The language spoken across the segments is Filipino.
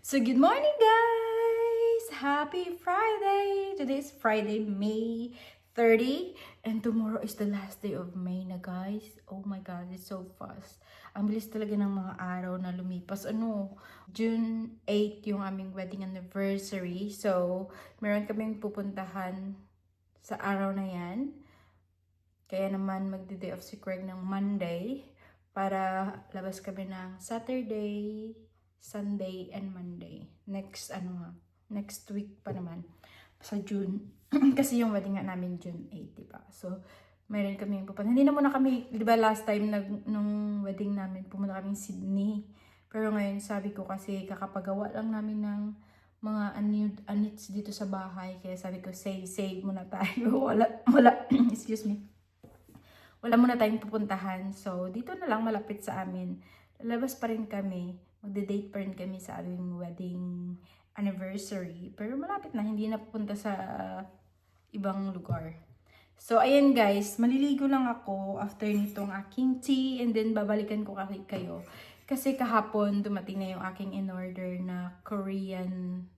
So good morning guys! Happy Friday! Today is Friday, May 30 and tomorrow is the last day of May na guys. Oh my god, it's so fast. Ang bilis talaga ng mga araw na lumipas. June 8 yung aming wedding anniversary. So, meron kaming pupuntahan sa araw na yan. Kaya naman magdi-day off si Craig ng Monday para labas kami ng Saturday, Sunday, and Monday. Next week pa naman. Sa June. Kasi yung wedding nga namin June 8, diba? So, mayroon kami yung pupunta. Hindi na muna kami, diba last time nung wedding namin, pumunta kami Sydney. Pero ngayon, sabi ko kasi kakapagawa lang namin ng mga anits dito sa bahay. Kaya sabi ko, save muna tayo. Excuse me. Wala muna tayong pupuntahan. So, dito na lang malapit sa amin. Lalabas pa rin kami. Magde-date pa rin kami sa aming wedding anniversary. Pero malapit na. Hindi na pupunta sa ibang lugar. So, ayan guys. Maliligo lang ako after nitong aking tea. And then, babalikan ko kayo. Kasi kahapon, dumating na yung aking in-order na Korean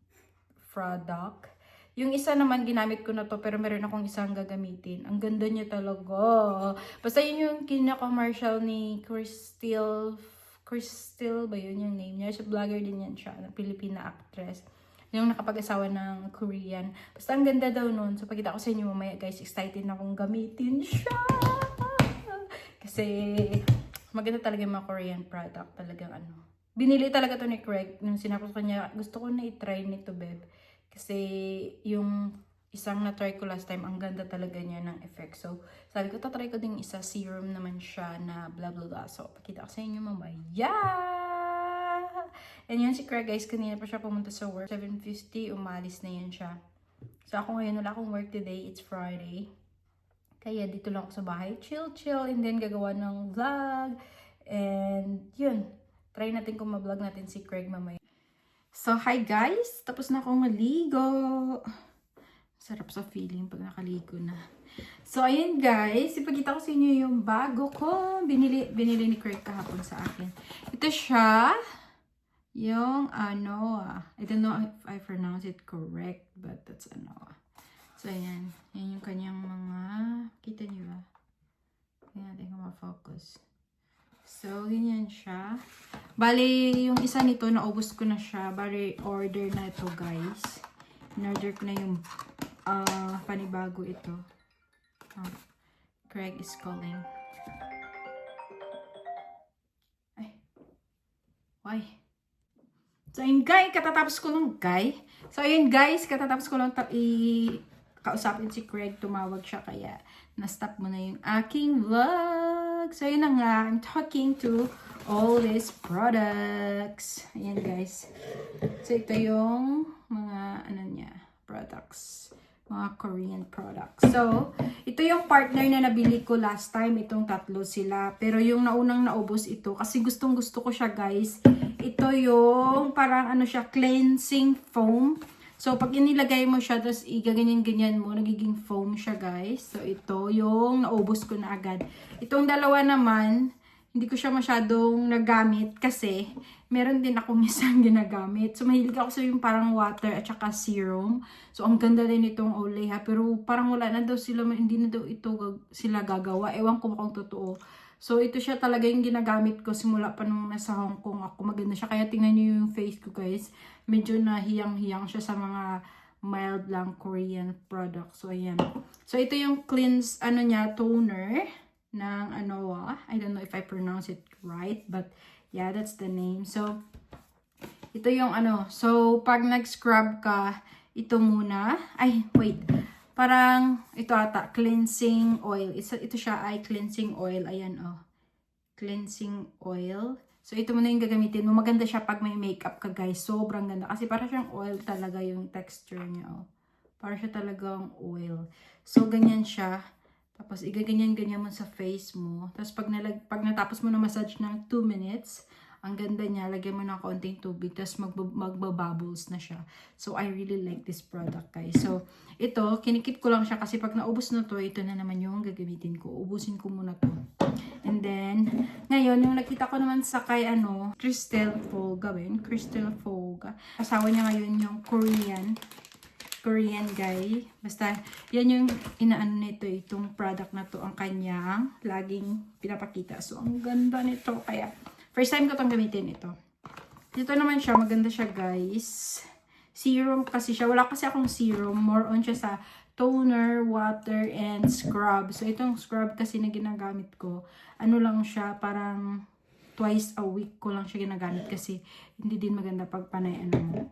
product. Yung isa naman, ginamit ko na to, pero meron akong isang gagamitin. Ang ganda niya talaga. Basta yun yung kinaka-commercial ni Crystal ba yun yung name niya? So, vlogger din yan siya, na Filipina actress. Yung nakapag-asawa ng Korean. Basta ang ganda daw nun. So, pagkita ko sa inyo mamaya, guys, excited na akong gamitin siya. Kasi, maganda talaga yung mga Korean product. Talagang Binili talaga to ni Craig. Nung sinapos ko niya, gusto ko na i-try nito, babe. Kasi yung isang na-try ko last time, ang ganda talaga niya ng effect. So, sabi ko, tatry ko din isa, serum naman siya na blah blah blah. So, pakita ko sa inyo mamaya. Yeah! And yun si Craig, guys, kanina pa siya pumunta sa work. 7:50, umalis na yan siya. So, ako ngayon, wala akong work today. It's Friday. Kaya dito lang ako sa bahay. Chill. And then, gagawa ng vlog. And, yun. Try natin kung ma-vlog natin si Craig mamaya. So, hi guys! Tapos na akong maligo. Sarap sa feeling pag nakaligo na. So, ayun guys. Ipakita ko sa inyo yung bago ko. Binili ni Craig kahapon sa akin. Ito siya. Yung I don't know if I pronounce it correct, but that's So, ayan. Yan yung kanyang mga, kita niyo ba? Kaya natin kung ma-focus. So, ganyan siya. Bali, yung isa nito, naubos ko na siya. Bali, order na ito, guys. In-order ko na yung panibago ito. Craig is calling. Ay. Why? So, ayun, guys. Katatapos ko lang, guys. So, ayun, guys. Katatapos ko lang kausapin si Craig. Tumawag siya, kaya na-stop mo na yung aking vlog. So, yun na nga. I'm talking to all these products. Ayan, guys. So, ito yung mga, products. Mga Korean products. So, ito yung partner na nabili ko last time. Itong tatlo sila. Pero yung naunang naubos ito. Kasi gustong-gusto ko siya, guys. Ito yung parang siya, cleansing foam. So, pag inilagay mo siya, tapos igaganyan-ganyan mo, nagiging foam siya, guys. So, ito yung naubos ko na agad. Itong dalawa naman, hindi ko siya masyadong nagamit kasi meron din akong isang ginagamit. So, mahilig ako sa yung parang water at saka serum. So, ang ganda din itong Olay, ha. Pero parang wala na daw sila, hindi na daw ito sila gagawa. Ewan ko kung totoo. So, ito siya talaga yung ginagamit ko simula pa nung nasa Hong Kong ako. Maganda siya. Kaya tingnan nyo yung face ko, guys. Medyo nahiyang-hiyang siya sa mga mild lang Korean product. So, ayan. So, ito yung cleanse, toner ng I don't know if I pronounce it right. But, yeah, that's the name. So, ito yung So, pag nag-scrub ka, ito muna. Ay, wait. Parang, ito ata, cleansing oil. Ito siya ay cleansing oil. Ayan, cleansing oil. So, ito muna yung gagamitin mo. Maganda siya pag may makeup ka, guys. Sobrang ganda. Kasi parang siyang oil talaga yung texture niya, Parang siya talagang oil. So, ganyan siya. Tapos, igaganyan-ganyan mo sa face mo. Tapos, pag natapos mo na massage ng 2 minutes, Ang ganda niya. Lagyan mo ng konting tubig, tapos magbabubbles na siya. So, I really like this product, guys. So, ito, kinikip ko lang siya kasi pag naubos na to, ito na naman yung gagamitin ko. Ubusin ko muna to. And then, ngayon, yung nakita ko naman sa kay, Crystal Folga, Crystal Folga. Asawa niya ngayon yung Korean guy. Basta, yan yung inaano nito, itong product na to, ang kanyang laging pinapakita. So, ang ganda nito. Kaya, first time ko itong gamitin ito. Dito naman siya, maganda siya, guys. Serum kasi siya. Wala kasi akong serum. More on siya sa toner, water, and scrub. So, itong scrub kasi na ginagamit ko, ano lang siya, parang twice a week ko lang siya ginagamit kasi hindi din maganda pag panay mo.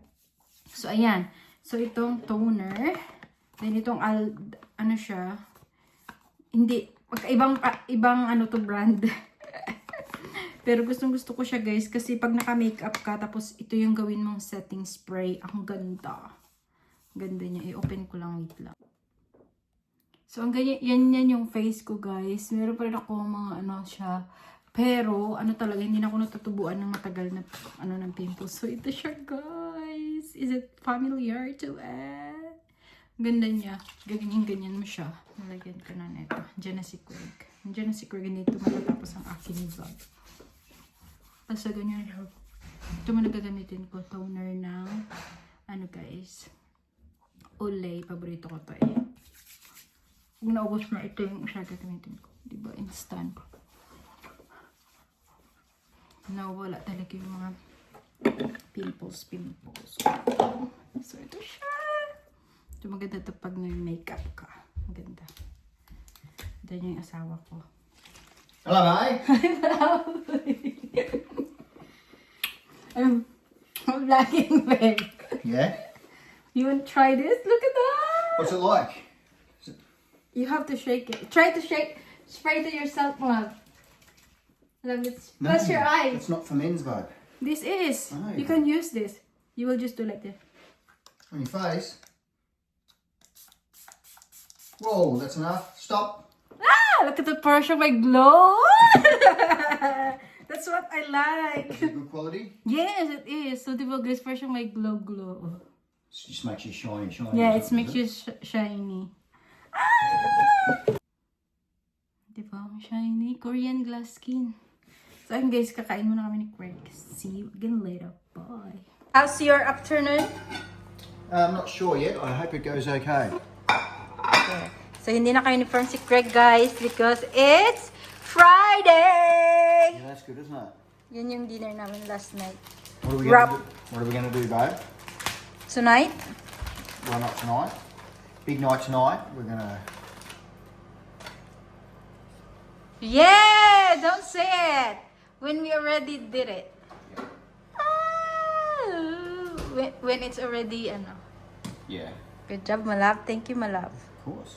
So, ayan. So, itong toner. Then, itong, ano siya. Hindi, ibang ano to brand. Pero gusto ko siya, guys. Kasi pag naka-makeup ka, tapos ito yung gawin mong setting spray. Ang ganda. Ganda niya. I-open ko lang, wait lang. So, ang ganyan, yan yung face ko, guys. Meron pa rin ako mga ano siya. Pero, ano talaga, hindi na ako natutubuan ng matagal na, ng pimples. So, ito siya, guys. Is it familiar to it? Ganda niya. Ganyan mo siya. Nalagyan ko na nito. Diyan na si Craig. Diyan na si Craig. Dito matatapos ang aking vlog. Basta ganyan siya. Ito mo nagagamitin ko. Toner ng, guys. Olay. Paborito ko to eh. Kung naubos na, ito yung siya gagamitin ko. Diba? Instant. Nawala talaga yung mga pimples. So, ito siya. Ito maganda ito pag may makeup ka. Maganda. Ito yung asawa ko. Hello, mate. I'm vlogging, babe. Yeah? You want to try this? Look at that! What's it like? You have to shake it. Try to shake. Spray to yourself, love. Love it. Close your eyes. It's not for men's, babe. This is. Oh. You can use this. You will just do like this. On your face. Whoa, that's enough. Stop. Ah! Look at the brush of my glow. That's what I like. Is it good quality? Yes, it is. So, diba, guys, brush of my glow. It just makes you shiny. Yeah, or it something, makes does you shiny. Ah! Diba, shiny Korean glass skin. So, ayun guys, kakain muna kami ni Craig. See you again later. Bye. How's your afternoon? I'm not sure yet. I hope it goes okay. Okay. So, hindi na kayo ni si Craig, guys, because it's Friday! Yeah, that's good, isn't it? Yun yung dinner namin last night. What are we going to do, babe? Tonight? Why not tonight? Big night tonight. We're going to... Yeah! Don't say it! When we already did it. Ah, when it's already, Yeah. Good job, my love. Thank you, my love. Of course.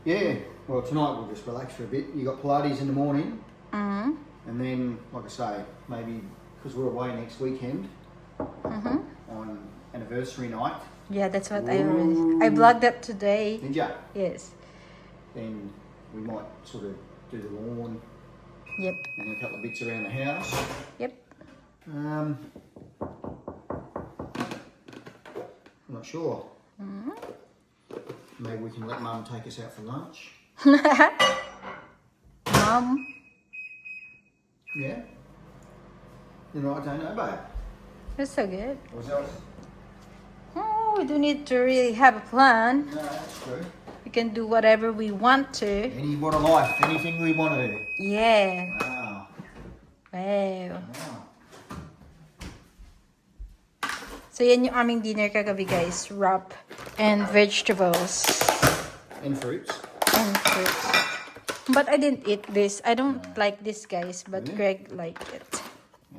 Yeah. Well, tonight we'll just relax for a bit. You got Pilates in the morning. Mm-hmm. And then, like I say, maybe because we're away next weekend on anniversary night. Yeah, that's what I vlogged that today. Did ya? Yes. Then we might sort of do the lawn Yep. and a couple of bits around the house. Yep. I'm not sure. Maybe we can let Mum take us out for lunch. Mom. Yeah. You know, I don't know, babe. That's so good. What's else? Oh, we don't need to really have a plan. No, that's true. We can do whatever we want to. Any what a life, anything we want to do. Yeah. Wow. Wow. Wow. So, yan yung aming dinner kagabi, guys. Wrap and vegetables. And fruits. And fruits. But I didn't eat this. I don't like this, guys. But Really? Greg liked it.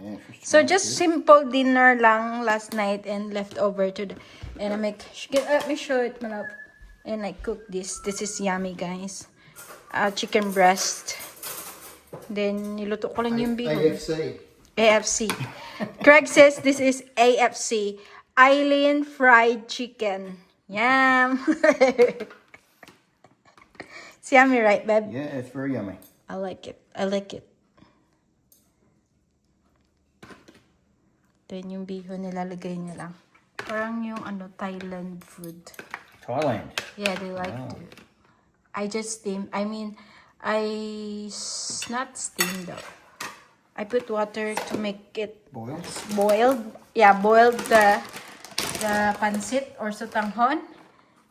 Yeah. So, just simple dinner lang last night and left over to the... And I let me show it, my love. And I cook this. This is yummy, guys. Chicken breast. Then, niluto ko lang yung bihon. AFC. AFC. Craig says this is AFC. Eileen Fried Chicken. Yum. It's yummy, right, babe? Yeah, it's very yummy. I like it. I like it. Then yung bihon nilalagay niya lang. Parang yung Thailand food. Thailand. Yeah, they like to. I just steam. I mean, not steam though. I put water to make it Boiled. boiled. Yeah, boiled the pancit or sotanghon.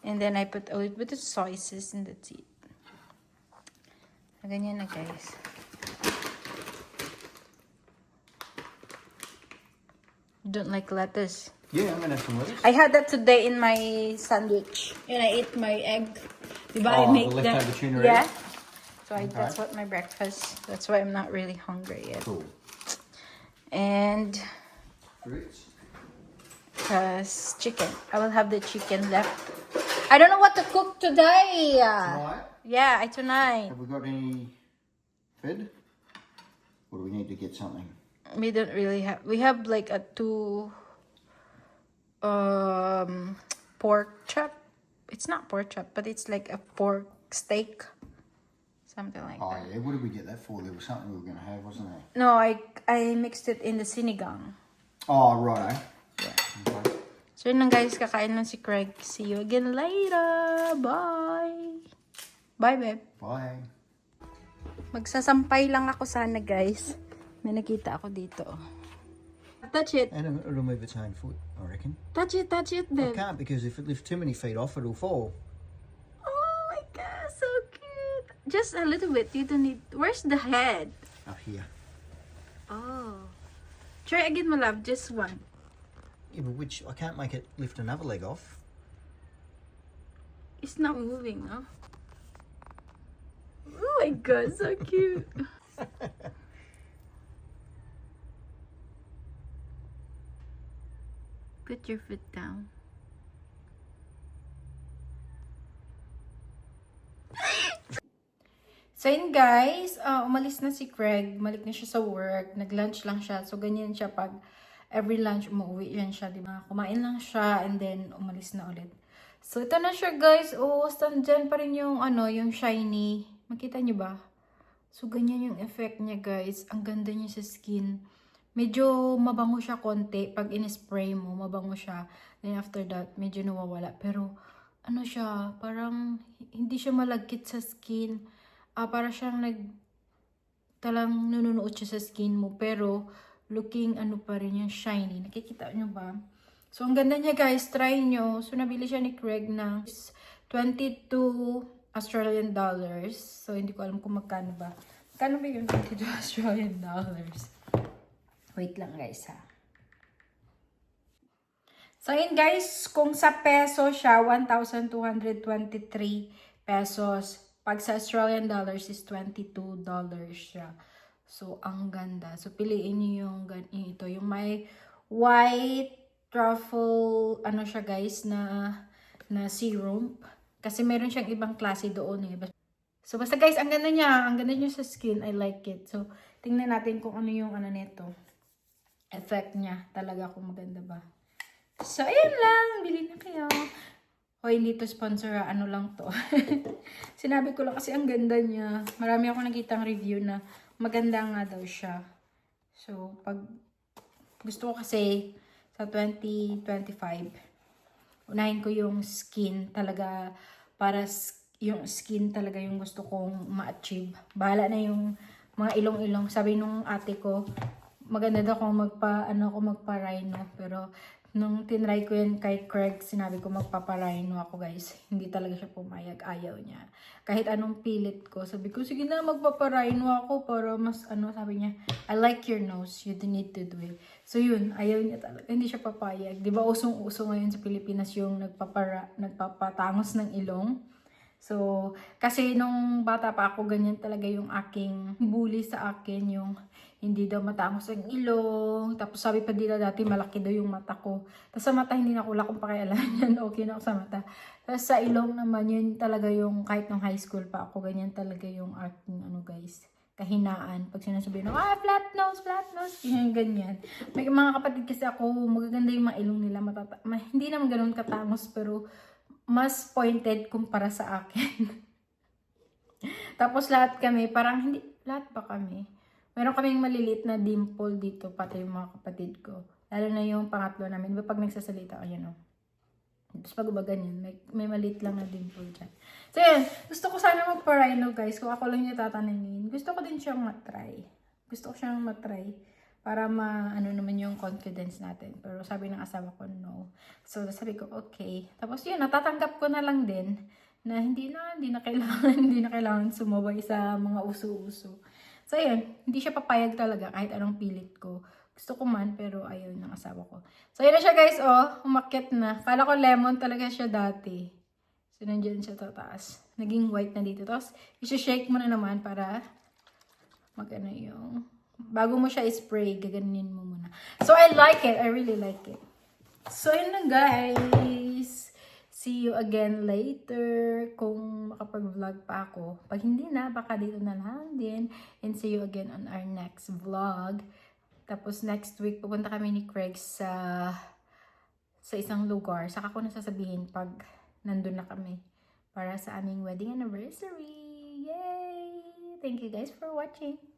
And then I put a little bit of soy sauce and that's it. Ganyan na guys. Don't like lettuce. Yeah, I'm gonna have some lettuce. I had that today in my sandwich. And I ate my egg. Diba? I Oh, make the leftover tuna yeah. egg? So that's what my breakfast. That's why I'm not really hungry yet. Cool. And Fruits. chicken. I will have the chicken left. I don't know what to cook today. Tonight. Yeah, tonight. Have we got any fed? Or do we need to get something? We don't really have. We have like a 2 pork chop. It's not pork chop, but it's like a pork steak, something like Oh that. yeah, what did we get that for? There was something we were gonna have, wasn't there? No, I mixed it in the sinigang. Oh right. Yeah. Okay. So yun lang guys, kakain lang si Craig. See you again later. Bye. Bye, babe. Bye. Magsasampay lang ako sana guys. May nakita ako dito. Touch it. And it'll move its own foot, I reckon. Touch it, I babe. can't because if it lifts too many feet off, it'll fall. Oh my god, so cute. Just a little bit. You don't need. Where's the head? Up here. Oh. Try again, my love. Just one. Yeah, but which I can't make it lift another leg off. It's not moving, no? Oh my god, so cute. Put your foot down. So yun guys, umalis na si Craig, balik na siya sa work, nag-lunch lang siya. So ganyan siya pag every lunch umuwi yan siya, di ba? Kumain lang siya and then umalis na ulit. So ito na siya guys, dyan pa rin yung yung shiny. Makita niyo ba? So ganyan yung effect niya guys, ang ganda niya sa skin. Medyo mabango siya konti, pag in-spray mo, mabango siya. Then after that, medyo nawawala. Pero siya, parang hindi siya malagkit sa skin. Para siyang talang nununuot siya sa skin mo. Pero, looking pa rin yung shiny. Nakikita nyo ba? So, ang ganda niya guys. Try nyo. So, nabili siya ni Craig ng 22 Australian dollars. So, hindi ko alam kung magkano ba. Magkano ba yung 22 Australian dollars? Wait lang guys ha. So, yun guys. Kung sa peso siya, 1,223 pesos. Pag sa Australian dollars is $22 siya. So, ang ganda. So, piliin niyo yung ito. Yung may white truffle, siya guys, na serum. Kasi meron siyang ibang klase doon eh. So, basta guys, ang ganda niya. Ang ganda niya sa skin. I like it. So, tingnan natin kung ano yung nito. Effect niya. Talaga kung maganda ba. So, ayun lang. Bili na kayo. Hoy, hindi to sponsor, lang to. Sinabi ko lang kasi ang ganda niya. Marami ako nakitang review na maganda nga daw siya. So, pag gusto ko kasi sa 2025, unahin ko yung skin talaga, para yung skin talaga yung gusto kong ma-achieve. Bahala na yung mga ilong-ilong. Sabi nung ate ko, maganda daw kung magpa-rhino. Pero, nung tinry ko yun kay Craig, sinabi ko magpaparino ako guys. Hindi talaga siya pumayag. Ayaw niya. Kahit anong pilit ko, sabi ko, sige na magpaparino ako para mas sabi niya, I like your nose. You don't need to do it. So yun, ayaw niya talaga. Hindi siya papayag. Diba usong-uso ngayon sa Pilipinas yung nagpapatangos ng ilong. So, kasi nung bata pa ako, ganyan talaga yung aking bully sa akin, yung hindi daw matangos ang ilong. Tapos sabi pa nila dati, malaki daw yung mata ko. Tapos sa mata, hindi na ako wala kong pakialam yan. Okay na ako sa mata. Tapos sa ilong naman, yun talaga yung, kahit nung high school pa ako, ganyan talaga yung aking, guys, kahinaan. Pag sinasabi na, flat nose, yung ganyan. May mga kapatid kasi ako, magaganda yung mga ilong nila. Hindi naman ganun katangos, pero mas pointed kumpara sa akin. Tapos lahat kami, parang hindi, lahat pa kami. Meron kaming maliliit na dimple dito, pati yung mga kapatid ko. Lalo na yung pangatlo namin. Diba pag nagsasalita, ayan o. Tapos pag ba ganyan, may maliit lang na dimple dyan. So yun, gusto ko sana magpa-rhino guys. Kung ako lang yung tatanungin, gusto ko din siyang matry. Gusto ko siyang matry. Para ano naman yung confidence natin. Pero sabi ng asawa ko, no. So, sabi ko, okay. Tapos yun, natatanggap ko na lang din na hindi na kailangan sumabay sa mga uso-uso. So, yun, hindi siya papayag talaga kahit anong pilit ko. Gusto ko man, pero ayaw ng asawa ko. So, yun na siya guys, oh. Umakyat na. Kala ko lemon talaga siya dati. So, nandiyan siya tataas. Naging white na dito. Tapos, isi-shake mo na naman para magano yung... Bago mo siya i-spray, gaganin mo muna. So, I like it. I really like it. So, yun na guys. See you again later. Kung makapag-vlog pa ako. Pag hindi na, baka dito na lang din. And see you again on our next vlog. Tapos, next week, pupunta kami ni Craig sa isang lugar. Saka ko nasasabihin pag nandun na kami. Para sa aming wedding anniversary. Yay! Thank you guys for watching.